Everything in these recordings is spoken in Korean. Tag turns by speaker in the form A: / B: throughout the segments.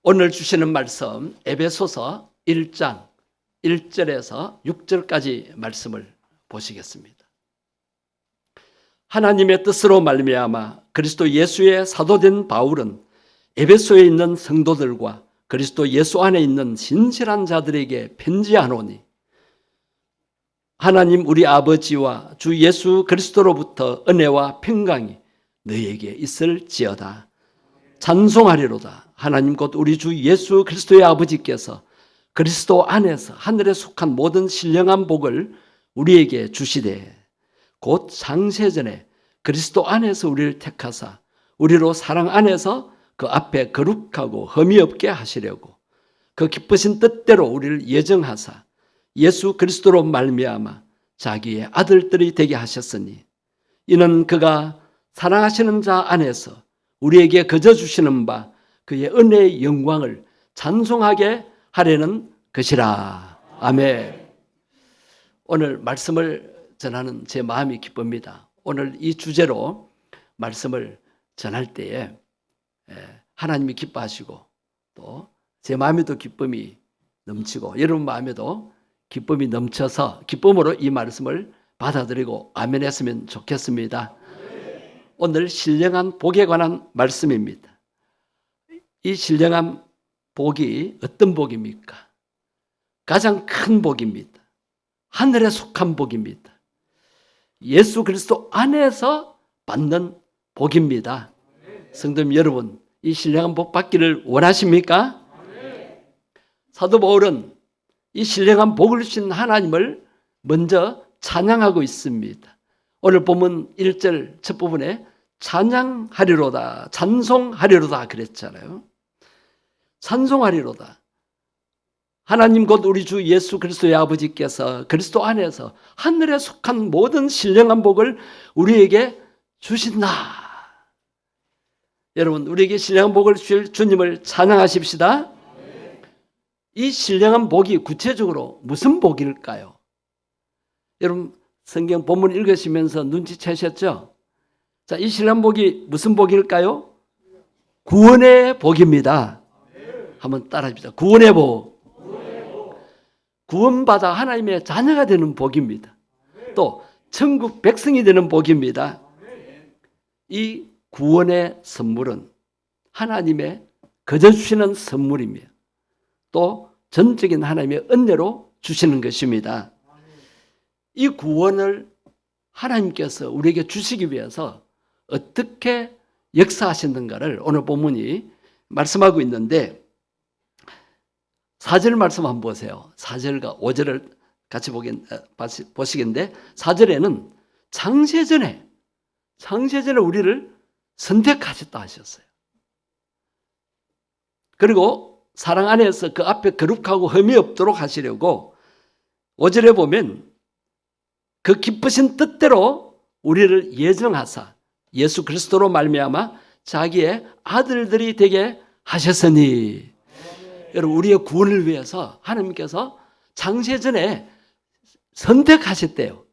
A: 오늘 주시는 말씀 에베소서 1장 1절에서 6절까지 말씀을 보시겠습니다. 하나님의 뜻으로 말미암아 그리스도 예수의 사도된 바울은 에베소에 있는 성도들과 그리스도 예수 안에 있는 신실한 자들에게 편지하노니 하나님 우리 아버지와 주 예수 그리스도로부터 은혜와 평강이 너희에게 있을지어다. 찬송하리로다. 하나님 곧 우리 주 예수 그리스도의 아버지께서 그리스도 안에서 하늘에 속한 모든 신령한 복을 우리에게 주시되 곧 창세전에 그리스도 안에서 우리를 택하사 우리로 사랑 안에서 그 앞에 거룩하고 흠이 없게 하시려고 그 기쁘신 뜻대로 우리를 예정하사 예수 그리스도로 말미암아 자기의 아들들이 되게 하셨으니 이는 그가 사랑하시는 자 안에서 우리에게 거저 주시는 바 그의 은혜의 영광을 찬송하게 하려는 것이라. 아멘. 오늘 말씀을 전하는 제 마음이 기쁩니다. 오늘 이 주제로 말씀을 전할 때에 하나님이 기뻐하시고 또 제 마음에도 기쁨이 넘치고 여러분 마음에도 기쁨이 넘쳐서 기쁨으로 이 말씀을 받아들이고 아멘 했으면 좋겠습니다. 오늘 신령한 복에 관한 말씀입니다. 이 신령한 복이 어떤 복입니까? 가장 큰 복입니다. 하늘에 속한 복입니다. 예수 그리스도 안에서 받는 복입니다. 성도님 여러분, 이 신령한 복 받기를 원하십니까? 사도 바울은 이 신령한 복을 주신 하나님을 먼저 찬양하고 있습니다. 오늘 본문 1절 첫 부분에 찬양하리로다, 찬송하리로다 그랬잖아요. 찬송하리로다. 하나님 곧 우리 주 예수 그리스도의 아버지께서 그리스도 안에서 하늘에 속한 모든 신령한 복을 우리에게 주신다. 여러분, 우리에게 신령한 복을 주실 주님을 찬양하십시다. 이 신령한 복이 구체적으로 무슨 복일까요? 여러분 성경 본문 읽으시면서 눈치채셨죠? 자, 이 신령한 복이 무슨 복일까요? 구원의 복입니다. 한번 따라합시다. 구원의 복. 구원받아 하나님의 자녀가 되는 복입니다. 또 천국 백성이 되는 복입니다. 이 구원의 선물은 하나님의 거저 주시는 선물이며 또 전적인 하나님의 은혜로 주시는 것입니다. 이 구원을 하나님께서 우리에게 주시기 위해서 어떻게 역사하셨는가를 오늘 본문이 말씀하고 있는데 4절 말씀 한번 보세요. 4절과 5절을 같이 보시겠는데 4절에는 창세전에 우리를 선택하셨다 하셨어요. 그리고 사랑 안에서 그 앞에 거룩하고 흠이 없도록 하시려고 5절에 보면 그 기쁘신 뜻대로 우리를 예정하사 예수 그리스도로 말미암아 자기의 아들들이 되게 하셨으니 여러분 우리의 구원을 위해서 하나님께서 창세전에 선택하셨대요.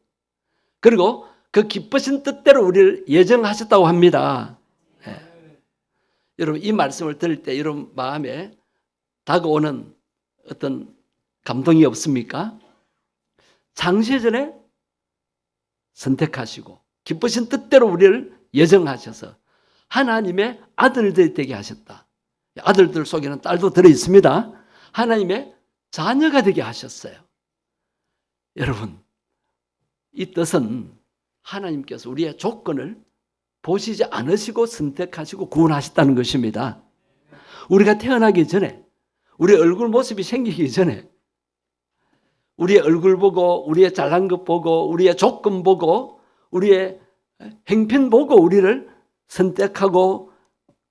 A: 그리고 그 기쁘신 뜻대로 우리를 예정하셨다고 합니다. 여러분 이 말씀을 들을 때 여러분 마음에 다가오는 어떤 감동이 없습니까? 창세전에 선택하시고 기쁘신 뜻대로 우리를 예정하셔서 하나님의 아들들이 되게 하셨다. 아들들 속에는 딸도 들어있습니다. 하나님의 자녀가 되게 하셨어요. 여러분 이 뜻은 하나님께서 우리의 조건을 보시지 않으시고 선택하시고 구원하셨다는 것입니다. 우리가 태어나기 전에 우리의 얼굴 모습이 생기기 전에 우리의 얼굴 보고 우리의 잘난 것 보고 우리의 조건 보고 우리의 행편 보고 우리를 선택하고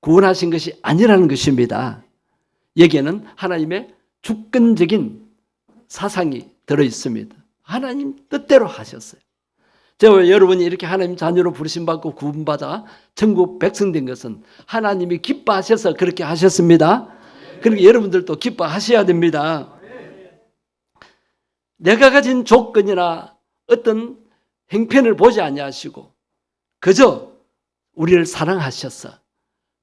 A: 구원하신 것이 아니라는 것입니다. 여기에는 하나님의 주권적인 사상이 들어있습니다. 하나님 뜻대로 하셨어요. 제가 여러분이 이렇게 하나님 자녀로 부르심받고 구원받아 천국 백성 된 것은 하나님이 기뻐하셔서 그렇게 하셨습니다. 그러니까 여러분들도 기뻐하셔야 됩니다. 내가 가진 조건이나 어떤 행편을 보지 아니하시고 그저 우리를 사랑하셔서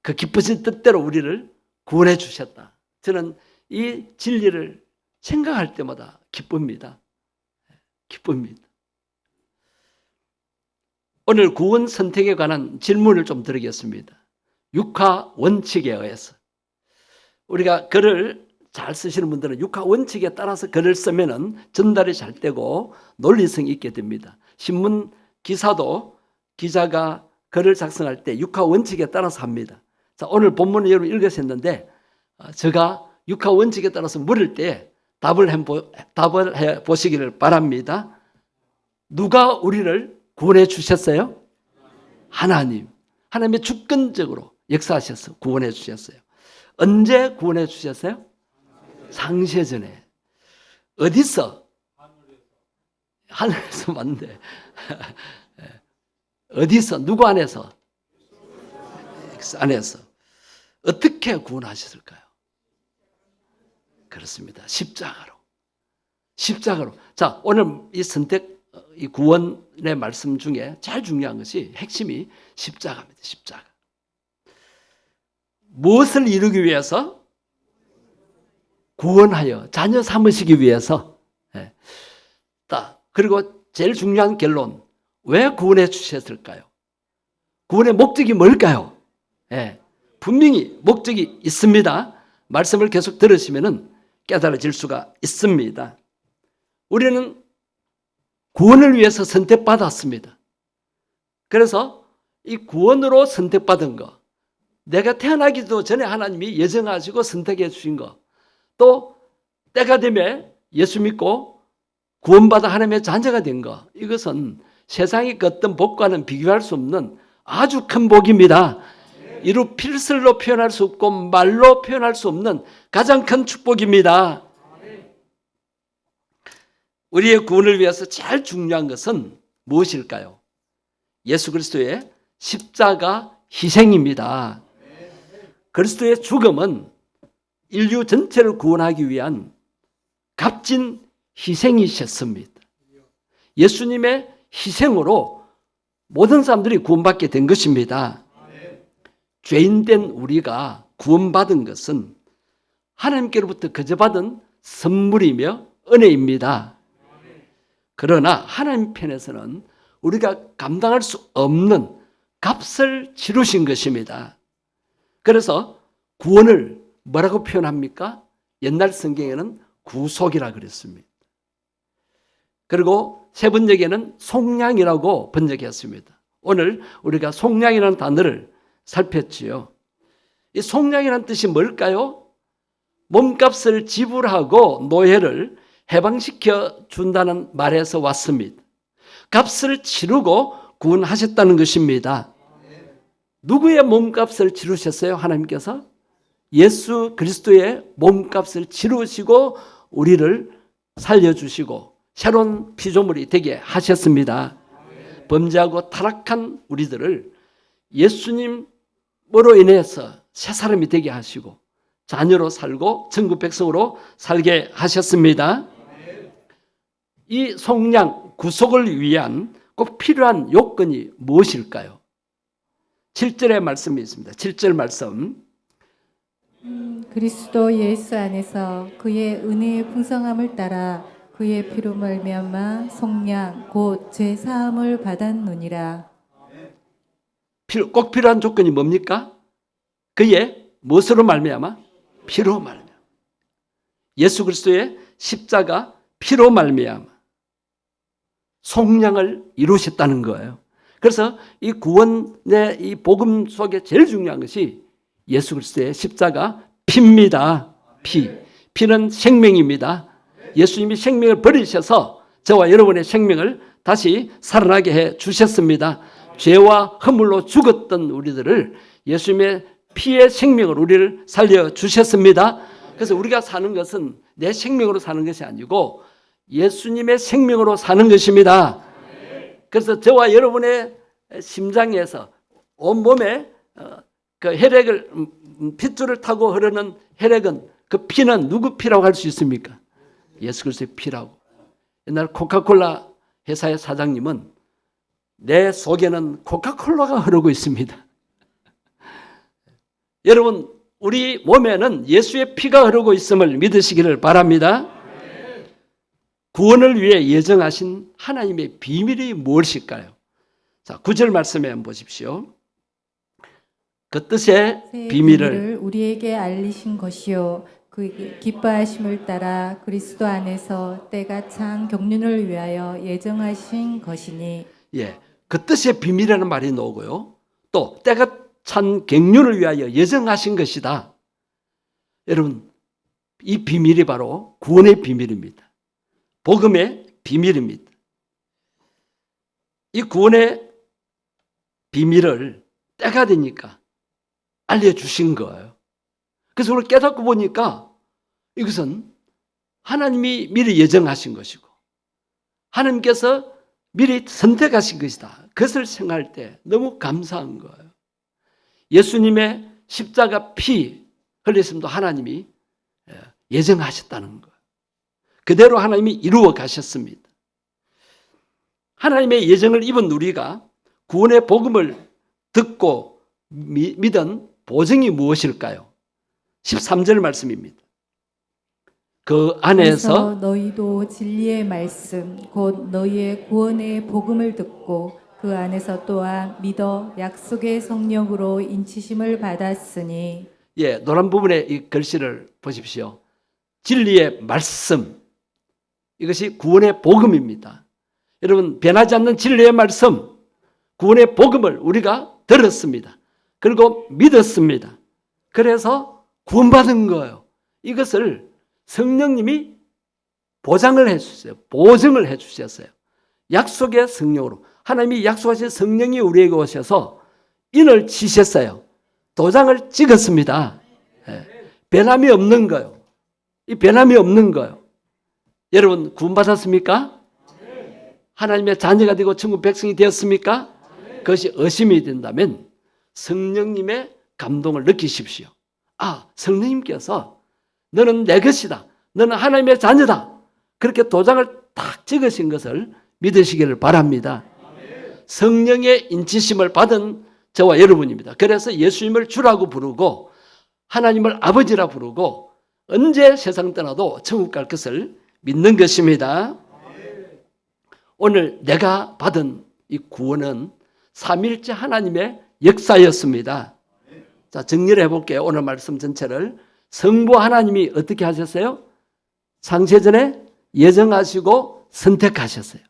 A: 그 기쁘신 뜻대로 우리를 구원해 주셨다. 저는 이 진리를 생각할 때마다 기쁩니다. 기쁩니다. 오늘 구원 선택에 관한 질문을 좀 드리겠습니다. 육하 원칙에 의해서. 우리가 글을 잘 쓰시는 분들은 육하 원칙에 따라서 글을 쓰면은 전달이 잘 되고 논리성이 있게 됩니다. 신문 기사도 기자가 글을 작성할 때 육하 원칙에 따라서 합니다. 자, 오늘 본문을 여러분 읽으셨는데 제가 육하 원칙에 따라서 물을 때 답을 해 보시기를 바랍니다. 누가 우리를 구원해 주셨어요? 하나님. 하나님이 주권적으로 역사하셔서 구원해 주셨어요. 언제 구원해 주셨어요? 상세전에. 어디서? 하늘에서 맞네. 어디서? 누구 안에서? 안에서. 어떻게 구원하셨을까요? 그렇습니다. 십자가로. 십자가로. 자, 오늘 이 선택, 이 구원의 말씀 중에 제일 중요한 것이 핵심이 십자가입니다. 십자가. 무엇을 이루기 위해서? 구원하여 자녀 삼으시기 위해서. 그리고 제일 중요한 결론. 왜 구원해 주셨을까요? 구원의 목적이 뭘까요? 분명히 목적이 있습니다. 말씀을 계속 들으시면 깨달아질 수가 있습니다. 우리는 구원을 위해서 선택받았습니다. 그래서 이 구원으로 선택받은 거, 내가 태어나기도 전에 하나님이 예정하시고 선택해 주신 거, 또 때가 되면 예수 믿고 구원받아 하나님의 자녀가 된 거, 이것은 세상의 그 어떤 복과는 비교할 수 없는 아주 큰 복입니다. 이루 필설로 표현할 수 없고 말로 표현할 수 없는 가장 큰 축복입니다. 우리의 구원을 위해서 제일 중요한 것은 무엇일까요? 예수 그리스도의 십자가 희생입니다. 그리스도의 죽음은 인류 전체를 구원하기 위한 값진 희생이셨습니다. 예수님의 희생으로 모든 사람들이 구원받게 된 것입니다. 죄인된 우리가 구원받은 것은 하나님께로부터 거저받은 선물이며 은혜입니다. 그러나 하나님 편에서는 우리가 감당할 수 없는 값을 치르신 것입니다. 그래서 구원을 뭐라고 표현합니까? 옛날 성경에는 구속이라 그랬습니다. 그리고 세 번역에는 속량이라고 번역했습니다. 오늘 우리가 속량이라는 단어를 살폈지요. 이 속량이라는 뜻이 뭘까요? 몸값을 지불하고 노예를 해방시켜 준다는 말에서 왔습니다. 값을 치르고 구원하셨다는 것입니다. 누구의 몸값을 치르셨어요? 하나님께서? 예수 그리스도의 몸값을 치르시고 우리를 살려주시고 새로운 피조물이 되게 하셨습니다. 범죄하고 타락한 우리들을 예수님으로 인해서 새 사람이 되게 하시고 자녀로 살고 천국 백성으로 살게 하셨습니다. 이 속량, 구속을 위한 꼭 필요한 요건이 무엇일까요? 7절의 말씀이 있습니다. 7절 말씀.
B: 그리스도 예수 안에서 그의 은혜의 풍성함을 따라 그의 피로 말미암아 속량 곧 죄 사함을 받았느니라.
A: 꼭 필요한 조건이 뭡니까? 그의 무엇으로 말미암아? 피로 말미암아. 예수 그리스도의 십자가 피로 말미암아 속량을 이루셨다는 거예요. 그래서 이 구원의 이 복음 속에 제일 중요한 것이 예수 그리스도의 십자가 피입니다. 피는 생명입니다. 예수님이 생명을 버리셔서 저와 여러분의 생명을 다시 살아나게 해 주셨습니다. 죄와 허물로 죽었던 우리들을 예수님의 피의 생명으로 우리를 살려주셨습니다. 그래서 우리가 사는 것은 내 생명으로 사는 것이 아니고 예수님의 생명으로 사는 것입니다. 그래서 저와 여러분의 심장에서 온몸에 그 혈액을 핏줄을 타고 흐르는 혈액은 그 피는 누구 피라고 할 수 있습니까? 예수 그리스도의 피라고. 옛날 코카콜라 회사의 사장님은 내 속에는 코카콜라가 흐르고 있습니다. 여러분 우리 몸에는 예수의 피가 흐르고 있음을 믿으시기를 바랍니다. 구원을 위해 예정하신 하나님의 비밀이 무엇일까요? 자, 9절 말씀에 한번 보십시오. 그 뜻의 비밀을
B: 우리에게 알리신 것이요 그 기뻐하심을 따라 그리스도 안에서 때가 찬 경륜을 위하여 예정하신 것이니.
A: 예, 그 뜻의 비밀이라는 말이 나오고요. 또 때가 찬 경륜을 위하여 예정하신 것이다. 여러분, 이 비밀이 바로 구원의 비밀입니다. 복음의 비밀입니다. 이 구원의 비밀을 때가 되니까 알려주신 거예요. 그래서 우리가 깨닫고 보니까 이것은 하나님이 미리 예정하신 것이고 하나님께서 미리 선택하신 것이다. 그것을 생각할 때 너무 감사한 거예요. 예수님의 십자가 피 흘렸음도 하나님이 예정하셨다는 거예요. 그대로 하나님이 이루어 가셨습니다. 하나님의 예정을 입은 우리가 구원의 복음을 듣고 믿은 보증이 무엇일까요? 13절 말씀입니다. 그 안에서
B: 너희도 진리의 말씀 곧 너희의 구원의 복음을 듣고 그 안에서 또한 믿어 약속의 성령으로 인치심을 받았으니.
A: 예, 노란 부분에 이 글씨를 보십시오. 진리의 말씀, 이것이 구원의 복음입니다. 여러분, 변하지 않는 진리의 말씀, 구원의 복음을 우리가 들었습니다. 그리고 믿었습니다. 그래서 구원받은 거예요. 이것을 성령님이 보장을 해주셨어요. 보증을 해주셨어요. 약속의 성령으로. 하나님이 약속하신 성령이 우리에게 오셔서 인을 치셨어요. 도장을 찍었습니다. 변함이 없는 거예요. 이 변함이 없는 거예요. 여러분, 구원받았습니까? 하나님의 자녀가 되고 천국 백성이 되었습니까? 그것이 의심이 된다면 성령님의 감동을 느끼십시오. 아, 성령님께서 너는 내 것이다. 너는 하나님의 자녀다. 그렇게 도장을 딱 찍으신 것을 믿으시기를 바랍니다. 성령의 인치심을 받은 저와 여러분입니다. 그래서 예수님을 주라고 부르고 하나님을 아버지라 부르고 언제 세상 떠나도 천국 갈 것을 믿는 것입니다. 오늘 내가 받은 이 구원은 삼일째 하나님의 역사였습니다. 자, 정리를 해볼게요. 오늘 말씀 전체를. 성부 하나님이 어떻게 하셨어요? 창세전에 예정하시고 선택하셨어요.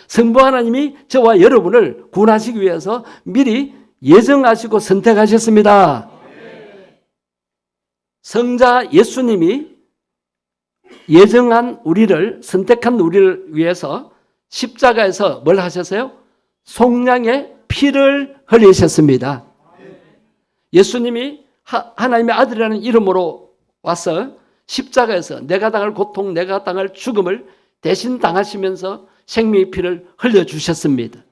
A: 성부 하나님이 저와 여러분을 구원하시기 위해서 미리 예정하시고 선택하셨습니다. 성자 예수님이 예정한 우리를, 선택한 우리를 위해서 십자가에서 뭘 하셨어요? 속량의 피를 흘리셨습니다. 예수님이 하나님의 아들이라는 이름으로 와서 십자가에서 내가 당할 고통, 내가 당할 죽음을 대신 당하시면서 생명의 피를 흘려주셨습니다.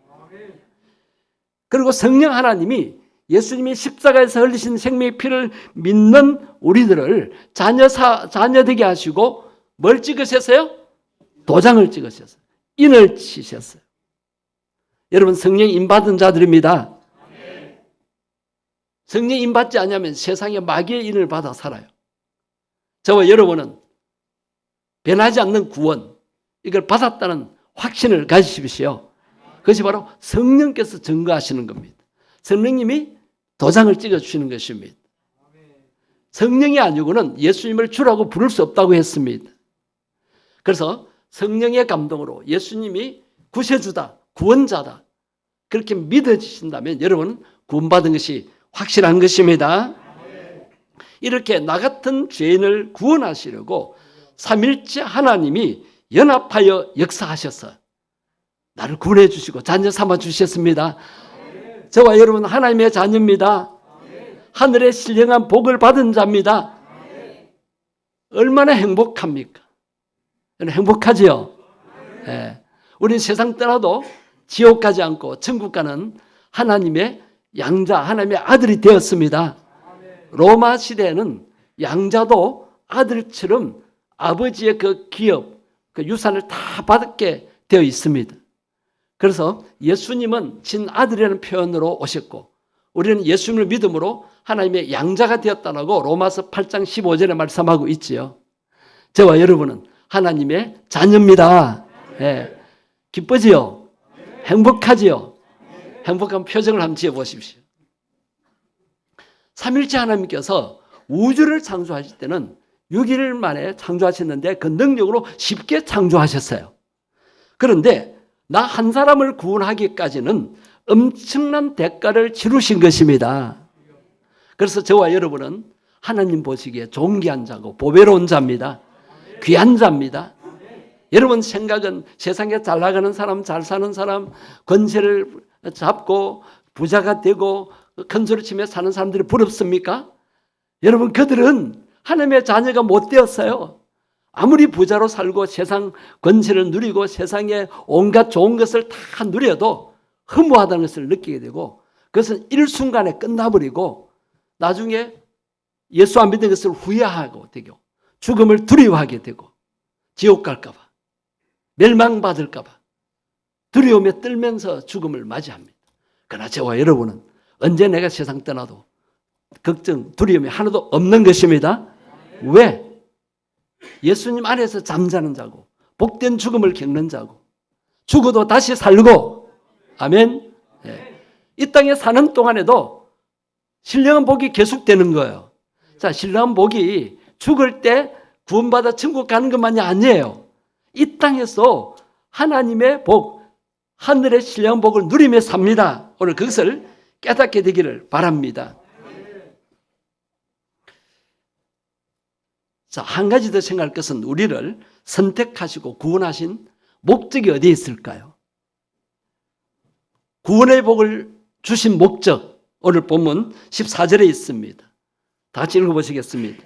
A: 그리고 성령 하나님이 예수님이 십자가에서 흘리신 생명의 피를 믿는 우리들을 자녀 되게 하시고 뭘 찍으셨어요? 도장을 찍으셨어요. 인을 치셨어요. 여러분, 성령 인받은 자들입니다. 성령 인받지 않으면 세상에 마귀의 인을 받아 살아요. 저와 여러분은 변하지 않는 구원, 이걸 받았다는 확신을 가지십시오. 그것이 바로 성령께서 증거하시는 겁니다. 성령님이 도장을 찍어주시는 것입니다. 성령이 아니고는 예수님을 주라고 부를 수 없다고 했습니다. 그래서 성령의 감동으로 예수님이 구세주다, 구원자다, 그렇게 믿어지신다면 여러분 구원받은 것이 확실한 것입니다. 이렇게 나 같은 죄인을 구원하시려고 삼일째 하나님이 연합하여 역사하셔서 나를 구원해 주시고 자녀 삼아 주셨습니다. 저와 여러분 하나님의 자녀입니다. 하늘의 신령한 복을 받은 자입니다. 얼마나 행복합니까? 행복하지요? 네. 우리는 세상 떠나도 지옥 가지 않고 천국 가는 하나님의 양자, 하나님의 아들이 되었습니다. 로마 시대에는 양자도 아들처럼 아버지의 그 기업, 그 유산을 다 받게 되어 있습니다. 그래서 예수님은 친아들이라는 표현으로 오셨고 우리는 예수님을 믿음으로 하나님의 양자가 되었다라고 로마서 8장 15절에 말씀하고 있지요. 저와 여러분은 하나님의 자녀입니다. 예. 기쁘지요? 행복하지요? 행복한 표정을 한번 지어보십시오. 삼일째 하나님께서 우주를 창조하실 때는 6일 만에 창조하셨는데 그 능력으로 쉽게 창조하셨어요. 그런데 나 한 사람을 구원하기까지는 엄청난 대가를 치르신 것입니다. 그래서 저와 여러분은 하나님 보시기에 존귀한 자고 보배로운 자입니다. 귀한 자입니다. 여러분 생각은 세상에 잘 나가는 사람, 잘 사는 사람, 권세를 잡고 부자가 되고 큰 소리 치며 사는 사람들이 부럽습니까? 여러분 그들은 하나님의 자녀가 못 되었어요. 아무리 부자로 살고 세상 권세를 누리고 세상에 온갖 좋은 것을 다 누려도 허무하다는 것을 느끼게 되고 그것은 일순간에 끝나버리고 나중에 예수 안 믿는 것을 후회하고 되고 죽음을 두려워하게 되고 지옥 갈까 봐 멸망받을까 봐 두려움에 떨면서 죽음을 맞이합니다. 그러나 저와 여러분은 언제 내가 세상 떠나도 걱정, 두려움이 하나도 없는 것입니다. 왜? 예수님 안에서 잠자는 자고 복된 죽음을 겪는 자고 죽어도 다시 살고 아멘. 네. 이 땅에 사는 동안에도 신령한 복이 계속되는 거예요. 자, 신령한 복이 죽을 때 구원받아 천국 가는 것만이 아니에요. 이 땅에서 하나님의 복, 하늘의 신령한 복을 누리며 삽니다. 오늘 그것을 깨닫게 되기를 바랍니다. 자, 한 가지 더 생각할 것은 우리를 선택하시고 구원하신 목적이 어디에 있을까요? 구원의 복을 주신 목적, 오늘 본문 14절에 있습니다. 다 같이 읽어보시겠습니다.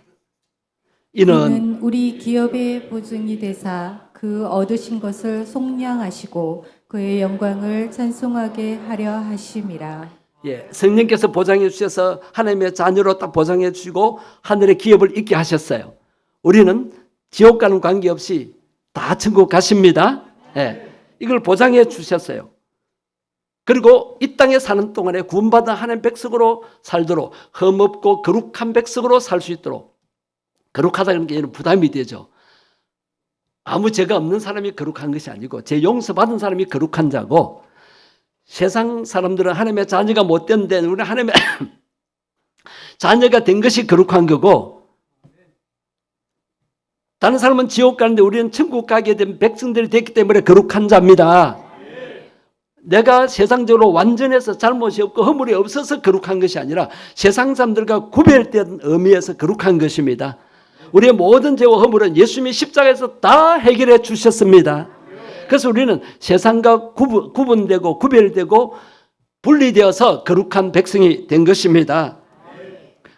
B: 이는 우리 기업의 보증이 되사 그 얻으신 것을 속량하시고 그의 영광을 찬송하게 하려 하심이라.
A: 예, 성령께서 보장해 주셔서 하나님의 자녀로 딱 보장해 주시고 하늘의 기업을 있게 하셨어요. 우리는 지옥 가는 관계없이 다 천국 가십니다. 예, 이걸 보장해 주셨어요. 그리고 이 땅에 사는 동안에 구원받은 하나님 백성으로 살도록 흠없고 거룩한 백성으로 살 수 있도록 거룩하다는 게 부담이 되죠. 아무 죄가 없는 사람이 거룩한 것이 아니고 죄 용서받은 사람이 거룩한 자고 세상 사람들은 하나님의 자녀가 못 됐는데 우리는 하나님의 자녀가 된 것이 거룩한 거고 다른 사람은 지옥 가는데 우리는 천국 가게 된 백성들이 됐기 때문에 거룩한 자입니다. 내가 세상적으로 완전해서 잘못이 없고 허물이 없어서 거룩한 것이 아니라 세상 사람들과 구별된 의미에서 거룩한 것입니다. 우리의 모든 죄와 허물은 예수님이 십자가에서 다 해결해 주셨습니다. 그래서 우리는 세상과 구분되고 구별되고 분리되어서 거룩한 백성이 된 것입니다.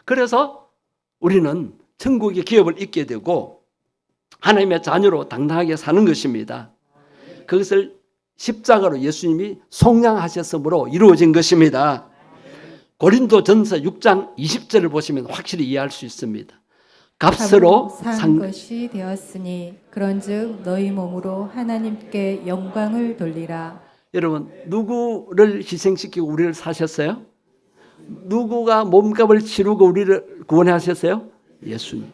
A: 그래서 우리는 천국의 기업을 잊게 되고 하나님의 자녀로 당당하게 사는 것입니다. 그것을 십자가로 예수님이 속량하셨으므로 이루어진 것입니다. 고린도전서 6장 20절을 보시면 확실히 이해할 수 있습니다. 값으로
B: 산 것이 되었으니 그런즉 너희 몸으로 하나님께 영광을 돌리라.
A: 여러분 누구를 희생시키고 우리를 사셨어요? 누구가 몸값을 치르고 우리를 구원하셨어요? 예수님.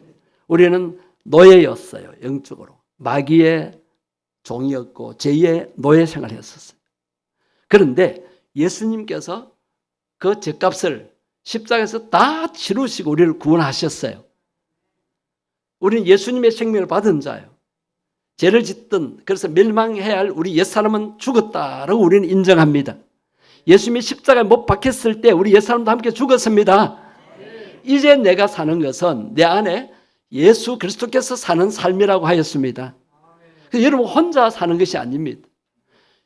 A: 우리는 노예였어요. 영적으로. 마귀의 종이었고 제2의 노예 생활을 했었어요. 그런데 예수님께서 그 죄값을 십자가에서 다 치르시고 우리를 구원하셨어요. 우리는 예수님의 생명을 받은 자예요. 죄를 짓든 그래서 멸망해야 할 우리 옛사람은 죽었다라고 우리는 인정합니다. 예수님이 십자가에 못 박혔을 때 우리 옛사람도 함께 죽었습니다. 이제 내가 사는 것은 내 안에 예수 그리스도께서 사는 삶이라고 하였습니다. 여러분 혼자 사는 것이 아닙니다.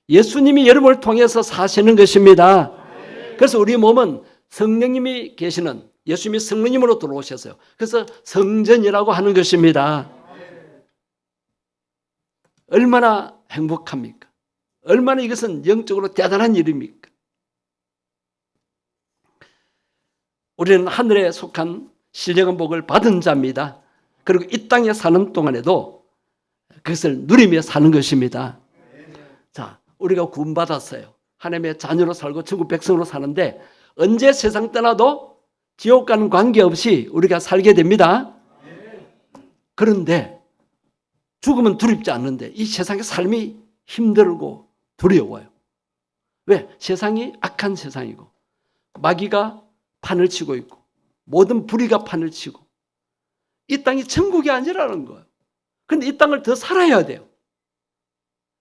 A: 예수님이 여러분을 통해서 사시는 것입니다. 그래서 우리 몸은 성령님이 계시는 예수님이 성령님으로 들어오셨어요. 그래서 성전이라고 하는 것입니다. 얼마나 행복합니까? 얼마나 이것은 영적으로 대단한 일입니까? 우리는 하늘에 속한 신령한 복을 받은 자입니다. 그리고 이 땅에 사는 동안에도 그것을 누리며 사는 것입니다. 자, 우리가 구원받았어요. 하나님의 자녀로 살고 천국 백성으로 사는데 언제 세상 떠나도 지옥과는 관계없이 우리가 살게 됩니다. 그런데 죽으면 두렵지 않는데 이 세상의 삶이 힘들고 두려워요. 왜? 세상이 악한 세상이고 마귀가 판을 치고 있고 모든 불의가 판을 치고 이 땅이 천국이 아니라는 거예요. 그런데 이 땅을 더 살아야 돼요.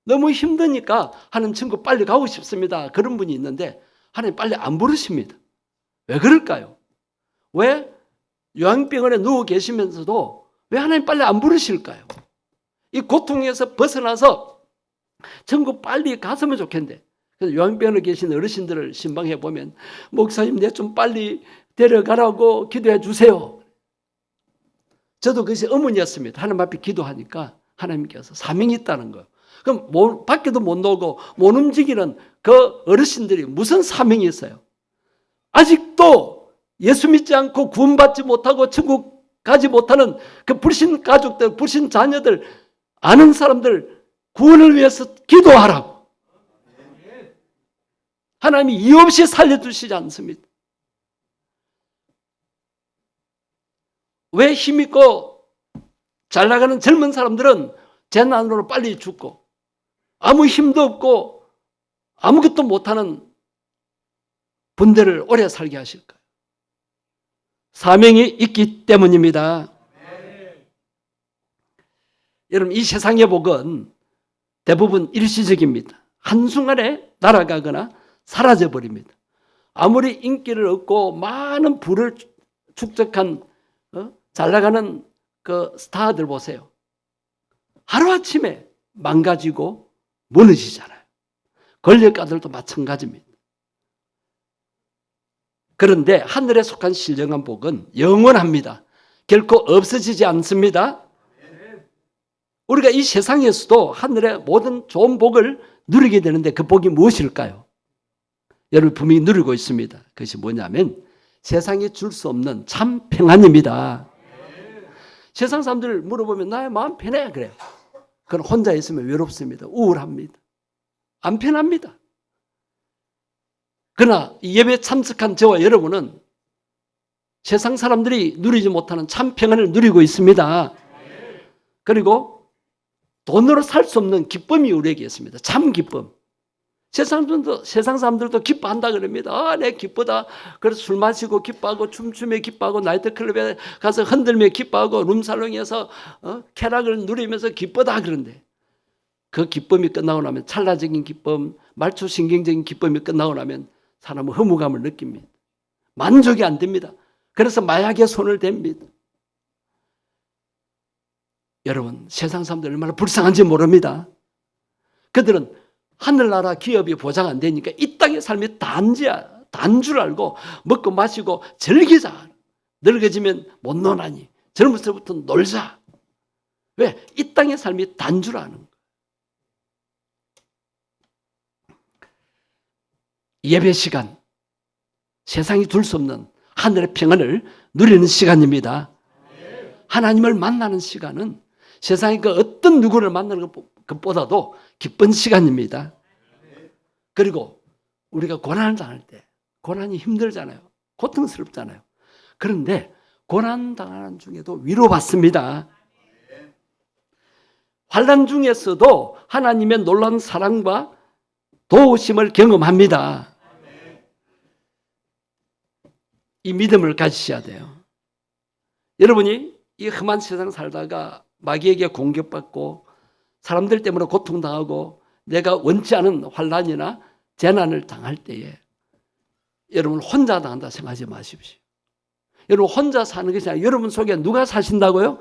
A: 너무 힘드니까 하나님 천국 빨리 가고 싶습니다. 그런 분이 있는데 하나님 빨리 안 부르십니다. 왜 그럴까요? 왜 요양병원에 누워 계시면서도 왜 하나님 빨리 안 부르실까요? 이 고통에서 벗어나서 천국 빨리 갔으면 좋겠는데 그래서 요양병원에 계신 어르신들을 신방해 보면 목사님 내 좀 빨리 데려가라고 기도해 주세요. 저도 그것이 어머니였습니다. 하나님 앞에 기도하니까 하나님께서 사명이 있다는 거예요. 그럼 밖에도 못 나오고 못 움직이는 그 어르신들이 무슨 사명이 있어요? 아직도 예수 믿지 않고 구원받지 못하고 천국 가지 못하는 그 불신 가족들, 불신 자녀들, 아는 사람들 구원을 위해서 기도하라고. 하나님이 이유 없이 살려주시지 않습니다. 왜 힘있고 잘 나가는 젊은 사람들은 재난으로 빨리 죽고 아무 힘도 없고 아무것도 못하는 분들을 오래 살게 하실까요? 사명이 있기 때문입니다. 여러분 이 세상의 복은 대부분 일시적입니다. 한순간에 날아가거나 사라져버립니다. 아무리 인기를 얻고 많은 부를 축적한 잘 나가는 그 스타들 보세요. 하루아침에 망가지고 무너지잖아요. 권력가들도 마찬가지입니다. 그런데 하늘에 속한 신령한 복은 영원합니다. 결코 없어지지 않습니다. 우리가 이 세상에서도 하늘의 모든 좋은 복을 누리게 되는데 그 복이 무엇일까요? 여러분 분명히 누리고 있습니다. 그것이 뭐냐면 세상이 줄 수 없는 참 평안입니다. 세상 사람들 물어보면 나의 마음 편해 그래요. 그건 혼자 있으면 외롭습니다. 우울합니다. 안 편합니다. 그러나 예배에 참석한 저와 여러분은 세상 사람들이 누리지 못하는 참 평안을 누리고 있습니다. 그리고 돈으로 살 수 없는 기쁨이 우리에게 있습니다. 참 기쁨. 세상 사람들도 기뻐한다 그럽니다. 내 기쁘다. 그래서 술 마시고 기뻐하고 춤추며 기뻐하고 나이트클럽에 가서 흔들며 기뻐하고 룸살롱에서 쾌락을 누리면서 기쁘다 그런데 그 기쁨이 끝나고 나면 찰나적인 기쁨, 말초신경적인 기쁨이 끝나고 나면 사람은 허무감을 느낍니다. 만족이 안 됩니다. 그래서 마약에 손을 댑니다. 여러분 세상 사람들 얼마나 불쌍한지 모릅니다. 그들은 하늘나라 기업이 보장 안 되니까 이 땅의 삶이 단 줄 알고 먹고 마시고 즐기자. 늙어지면 못 노나니 젊을 때부터 놀자. 왜? 이 땅의 삶이 단 줄 아는 거예요. 예배 시간, 세상이 줄 수 없는 하늘의 평안을 누리는 시간입니다. 하나님을 만나는 시간은 세상의 그 어떤 누구를 만나는 것보다도 기쁜 시간입니다. 그리고 우리가 고난을 당할 때 고난이 힘들잖아요. 고통스럽잖아요. 그런데 고난 당하는 중에도 위로받습니다. 환난 중에서도 하나님의 놀라운 사랑과 도우심을 경험합니다. 이 믿음을 가지셔야 돼요. 여러분이 이 험한 세상 살다가 마귀에게 공격받고 사람들 때문에 고통당하고 내가 원치 않은 환난이나 재난을 당할 때에 여러분 혼자 당한다 생각하지 마십시오. 여러분 혼자 사는 것이 아니라 여러분 속에 누가 사신다고요?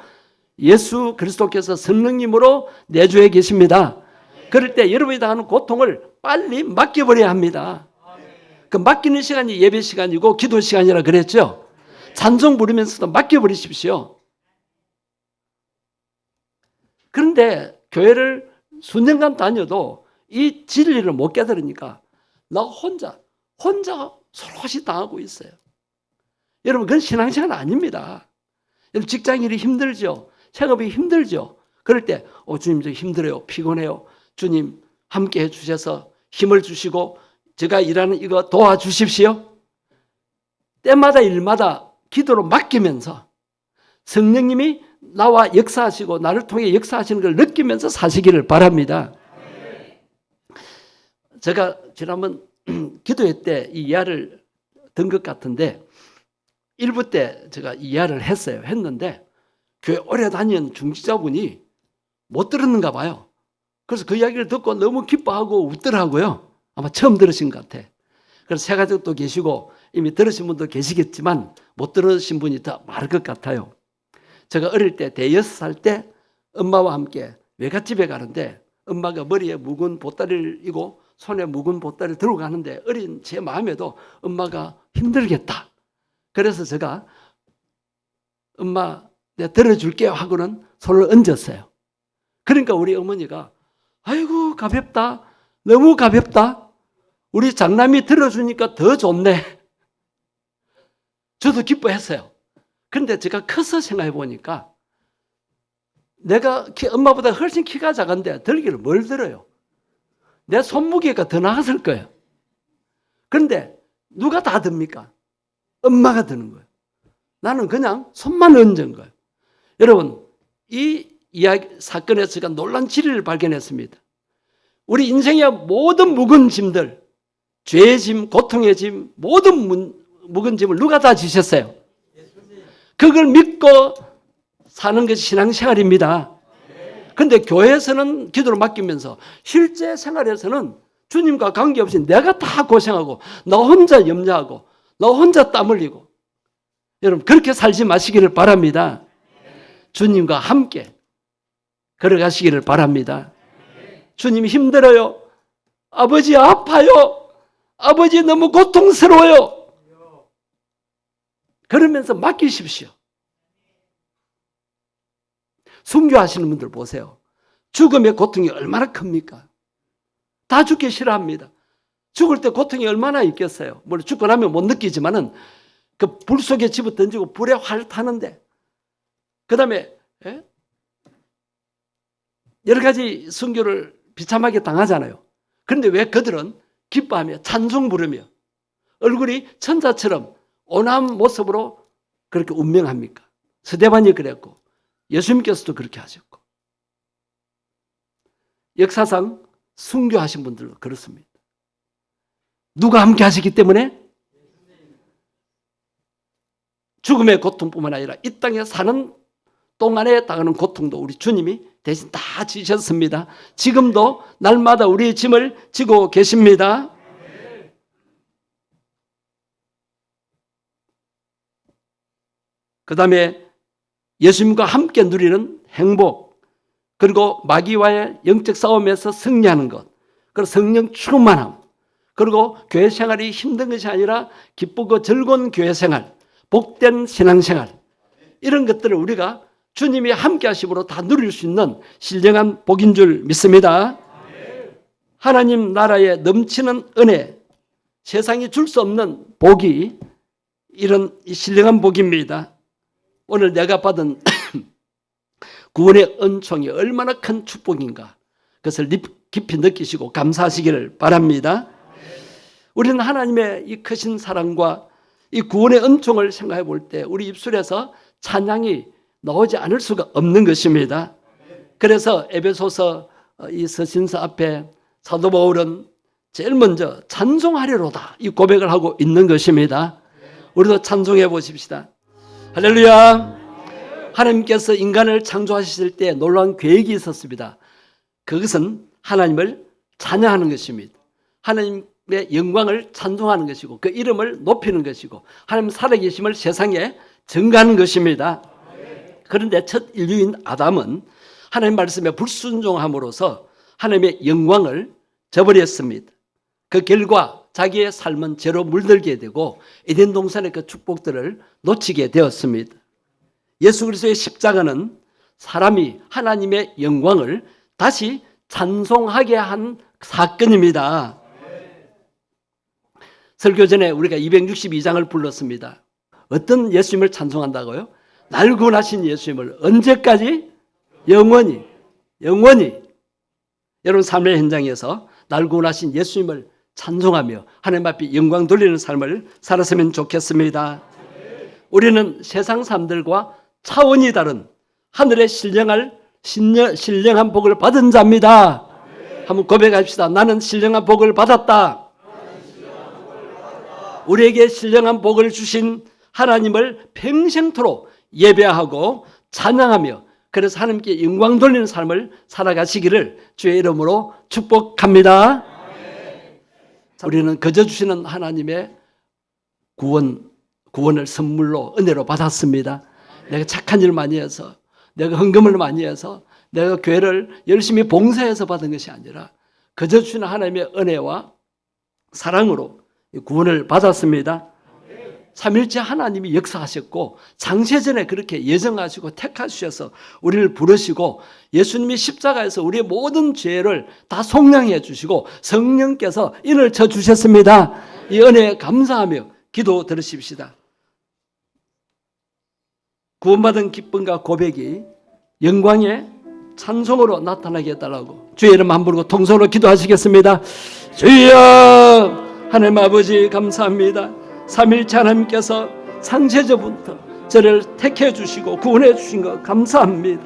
A: 예수 그리스도께서 성령님으로 내주에 계십니다. 그럴 때 여러분이 당하는 고통을 빨리 맡겨버려야 합니다. 그 맡기는 시간이 예배 시간이고 기도 시간이라 그랬죠. 찬송 부르면서도 맡겨버리십시오. 그런데 교회를 수년간 다녀도 이 진리를 못 깨달으니까 나 혼자 솔로시 당하고 있어요. 여러분 그건 신앙생활 아닙니다. 여러분 직장일이 힘들죠. 생업이 힘들죠. 그럴 때 주님 저 힘들어요. 피곤해요. 주님 함께 해주셔서 힘을 주시고 제가 일하는 이거 도와주십시오. 때마다 일마다 기도로 맡기면서 성령님이 나와 역사하시고 나를 통해 역사하시는 걸 느끼면서 사시기를 바랍니다. 제가 지난번 기도회 때 이 이야를 든 것 같은데 1부 때 제가 이 이야를 했는데 교회 오래 다니는 중직자분이 못 들었는가 봐요. 그래서 그 이야기를 듣고 너무 기뻐하고 웃더라고요. 아마 처음 들으신 것 같아. 그래서 새 가족도 계시고 이미 들으신 분도 계시겠지만 못 들으신 분이 더 많을 것 같아요. 제가 어릴 때 대여섯 살 때 엄마와 함께 외갓집에 가는데 엄마가 머리에 묵은 보따리를 이고 손에 묵은 보따리를 들고 가는데 어린 제 마음에도 엄마가 힘들겠다. 그래서 제가 엄마 내가 들어줄게요 하고는 손을 얹었어요. 그러니까 우리 어머니가 아이고 가볍다. 너무 가볍다. 우리 장남이 들어주니까 더 좋네. 저도 기뻐했어요. 그런데 제가 커서 생각해 보니까 내가 엄마보다 훨씬 키가 작은데 들기를 뭘 들어요? 내 손무게가 더 나았을 거예요. 그런데 누가 다 듭니까? 엄마가 드는 거예요. 나는 그냥 손만 얹은 거예요. 여러분, 이 이야기 사건에서 제가 놀란 진리를 발견했습니다. 우리 인생의 모든 묵은 짐들, 죄의 짐, 고통의 짐, 모든 묵은 짐을 누가 다 지셨어요? 그걸 믿고 사는 것이 신앙생활입니다. 그런데 교회에서는 기도를 맡기면서 실제 생활에서는 주님과 관계없이 내가 다 고생하고 나 혼자 염려하고 나 혼자 땀 흘리고 여러분 그렇게 살지 마시기를 바랍니다. 주님과 함께 걸어가시기를 바랍니다. 주님 힘들어요. 아버지 아파요. 아버지 너무 고통스러워요. 그러면서 맡기십시오. 순교하시는 분들 보세요. 죽음의 고통이 얼마나 큽니까? 다 죽기 싫어합니다. 죽을 때 고통이 얼마나 있겠어요. 물론 죽고 나면 못 느끼지만은 그 불 속에 집어 던지고 불에 활 타는데 그 다음에 여러 가지 순교를 비참하게 당하잖아요. 그런데 왜 그들은 기뻐하며 찬송 부르며 얼굴이 천사처럼 온화한 모습으로 그렇게 운명합니까? 스데반이 그랬고 예수님께서도 그렇게 하셨고 역사상 순교하신 분들도 그렇습니다. 누가 함께 하시기 때문에 죽음의 고통뿐만 아니라 이 땅에 사는 동안에 당하는 고통도 우리 주님이 대신 다 지셨습니다. 지금도 날마다 우리의 짐을 지고 계십니다. 그 다음에 예수님과 함께 누리는 행복, 그리고 마귀와의 영적 싸움에서 승리하는 것, 그리고 성령 충만함, 그리고 교회 생활이 힘든 것이 아니라 기쁘고 즐거운 교회 생활, 복된 신앙생활, 이런 것들을 우리가 주님이 함께 하심으로 다 누릴 수 있는 신령한 복인 줄 믿습니다. 하나님 나라에 넘치는 은혜, 세상이 줄 수 없는 복이 이런 신령한 복입니다. 오늘 내가 받은 구원의 은총이 얼마나 큰 축복인가 그것을 깊이 느끼시고 감사하시기를 바랍니다. 우리는 하나님의 이 크신 사랑과 이 구원의 은총을 생각해 볼 때 우리 입술에서 찬양이 나오지 않을 수가 없는 것입니다. 그래서 에베소서 이 서신서 앞에 사도 바울은 제일 먼저 찬송하리로다 이 고백을 하고 있는 것입니다. 우리도 찬송해 보십시다. 할렐루야. 하나님께서 인간을 창조하실 때 놀라운 계획이 있었습니다. 그것은 하나님을 찬양하는 것입니다. 하나님의 영광을 찬송하는 것이고 그 이름을 높이는 것이고 하나님 살아계심을 세상에 증거하는 것입니다. 그런데 첫 인류인 아담은 하나님 말씀에 불순종함으로써 하나님의 영광을 저버렸습니다. 그 결과 자기의 삶은 죄로 물들게 되고 에덴 동산의 그 축복들을 놓치게 되었습니다. 예수 그리스도의 십자가는 사람이 하나님의 영광을 다시 찬송하게 한 사건입니다. 설교 전에 우리가 262장을 불렀습니다. 어떤 예수님을 찬송한다고요? 날 구원하신 예수님을 언제까지? 영원히. 여러분 삶의 현장에서 날 구원하신 예수님을 찬송하며 하나님 앞에 영광 돌리는 삶을 살았으면 좋겠습니다. 우리는 세상 사람들과 차원이 다른 하늘에 신령한 복을 받은 자입니다. 한번 고백합시다. 나는 신령한 복을 받았다. 우리에게 신령한 복을 주신 하나님을 평생토록 예배하고 찬양하며 그래서 하나님께 영광 돌리는 삶을 살아가시기를 주의 이름으로 축복합니다. 우리는 거저 주시는 하나님의 구원을 선물로 은혜로 받았습니다. 내가 착한 일 많이 해서, 내가 헌금을 많이 해서, 내가 교회를 열심히 봉사해서 받은 것이 아니라 거저 주시는 하나님의 은혜와 사랑으로 구원을 받았습니다. 삼일째 하나님이 역사하셨고 창세전에 그렇게 예정하시고 택하셔서 우리를 부르시고 예수님이 십자가에서 우리의 모든 죄를 다 속량해 주시고 성령께서 인을 쳐 주셨습니다. 이 은혜에 감사하며 기도 들으십시다. 구원받은 기쁨과 고백이 영광의 찬송으로 나타나게 해달라고 주의 이름 한 부르고 통성으로 기도하시겠습니다. 주여 하나님 아버지 감사합니다. 삼일째 하나님께서 창세전부터 저를 택해 주시고 구원해 주신 것 감사합니다.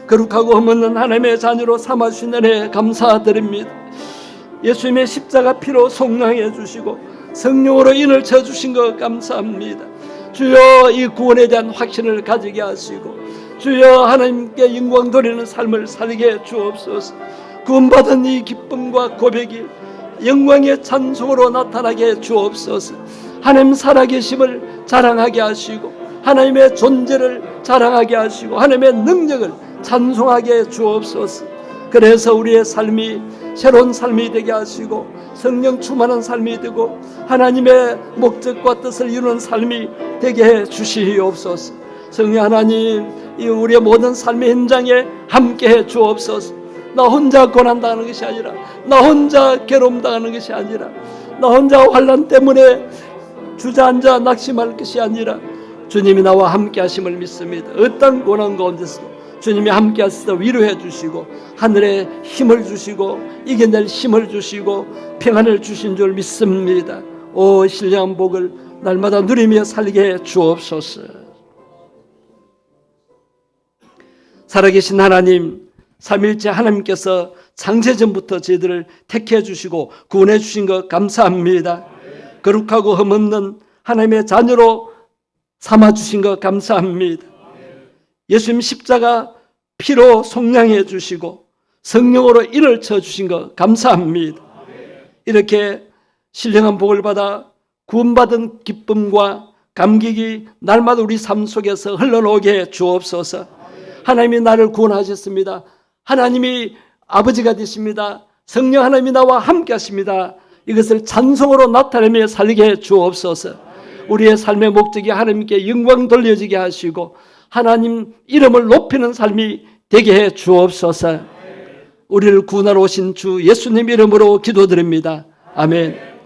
A: 거룩하고 흠없는 하나님의 자녀로 삼아주신 은혜에 감사드립니다. 예수님의 십자가 피로 속량해 주시고 성령으로 인을 쳐 주신 것 감사합니다. 주여 이 구원에 대한 확신을 가지게 하시고 주여 하나님께 영광 돌리는 삶을 살게 주옵소서. 구원받은 이 기쁨과 고백이 영광의 찬송으로 나타나게 주옵소서. 하나님 살아계심을 자랑하게 하시고 하나님의 존재를 자랑하게 하시고 하나님의 능력을 찬송하게 주옵소서. 그래서 우리의 삶이 새로운 삶이 되게 하시고 성령 충만한 삶이 되고 하나님의 목적과 뜻을 이루는 삶이 되게 해 주시옵소서. 성령 하나님, 이 우리의 모든 삶의 현장에 함께 해 주옵소서. 나 혼자 고난당하는 것이 아니라, 나 혼자 괴로움당하는 것이 아니라, 나 혼자 환난 때문에 주저앉아 낙심할 것이 아니라 주님이 나와 함께 하심을 믿습니다. 어떤 고난 가운데서도 주님이 함께 하셔서 위로해 주시고 하늘에 힘을 주시고 이겨낼 힘을 주시고 평안을 주신 줄 믿습니다. 오 신령한 복을 날마다 누리며 살게 해 주옵소서. 살아계신 하나님, 삼일째 하나님께서 창세전부터 저희들을 택해 주시고 구원해 주신 것 감사합니다. 거룩하고 흠없는 하나님의 자녀로 삼아 주신 것 감사합니다. 예수님 십자가 피로 속량해 주시고 성령으로 인을 쳐 주신 것 감사합니다. 이렇게 신령한 복을 받아 구원받은 기쁨과 감격이 날마다 우리 삶 속에서 흘러나오게 해 주옵소서. 하나님이 나를 구원하셨습니다. 하나님이 아버지가 되십니다. 성령 하나님이 나와 함께 하십니다. 이것을 찬송으로 나타내며 살게 해 주옵소서. 우리의 삶의 목적이 하나님께 영광 돌려지게 하시고 하나님 이름을 높이는 삶이 되게 해 주옵소서. 우리를 구원하러 오신 주 예수님 이름으로 기도드립니다. 아멘.